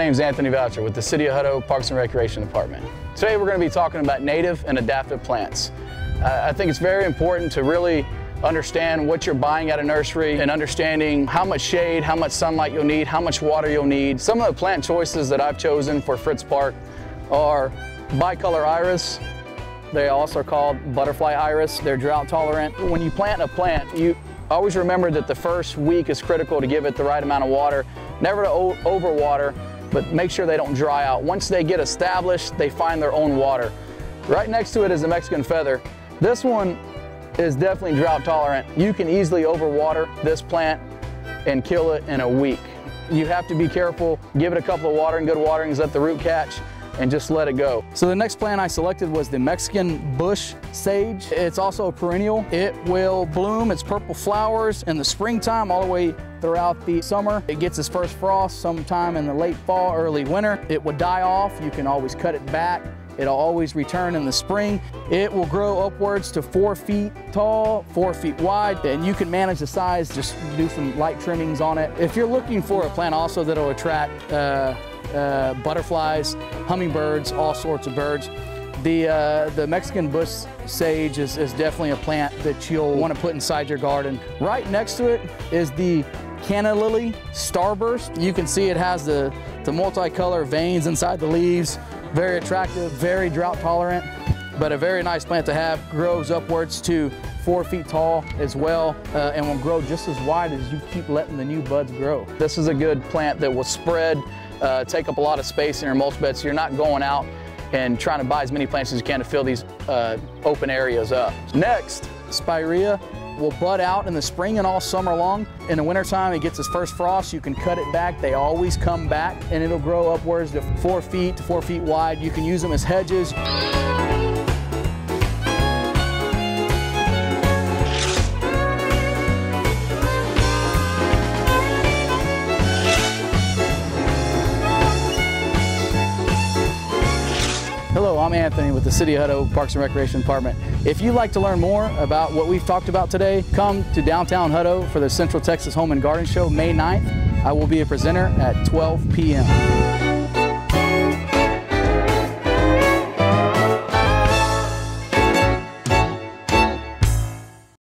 name is Anthony Valchar with the City of Hutto Parks and Recreation Department. Today we're going to be talking about native and adaptive plants. I think it's very important to really understand what you're buying at a nursery and understanding how much shade, how much sunlight you'll need, how much water you'll need. Some of the plant choices that I've chosen for Fritz Park are bicolor iris. They also are called butterfly iris. They're drought tolerant. When you plant a plant, you always remember that the first week is critical to give it the right amount of water. Never to overwater, but make sure they don't dry out. Once they get established, they find their own water. Right next to it is the Mexican feather. This one is definitely drought tolerant. You can easily overwater this plant and kill it in a week. You have to be careful, give it a couple of good waterings, let the root catch, and just let it go. So the next plant I selected was the Mexican bush sage. It's also a perennial. It will bloom its purple flowers in the springtime all the way throughout the summer. It gets its first frost sometime in the late fall, early winter. It will die off. You can always cut it back. It'll always return in the spring. It will grow upwards to 4 feet tall, 4 feet wide, and you can manage the size, just do some light trimmings on it. If you're looking for a plant also that'll attract butterflies, hummingbirds, all sorts of birds, the Mexican bush sage is definitely a plant that you'll want to put inside your garden. Right next to it is the Canna lily, Starburst. You can see it has the multicolor veins inside the leaves. Very attractive, very drought tolerant, but a very nice plant to have. Grows upwards to 4 feet tall as well, and will grow just as wide as you keep letting the new buds grow. This is a good plant that will spread, take up a lot of space in your mulch bed, so you're not going out and trying to buy as many plants as you can to fill these open areas up. Next, spiraea will bud out in the spring and all summer long. In the wintertime, it gets its first frost. You can cut it back. They always come back, and it'll grow upwards to 4 feet to 4 feet wide. You can use them as hedges. Hello, I'm Anthony with the City of Hutto Parks and Recreation Department. If you'd like to learn more about what we've talked about today, come to downtown Hutto for the Central Texas Home and Garden Show May 9th. I will be a presenter at 12 p.m.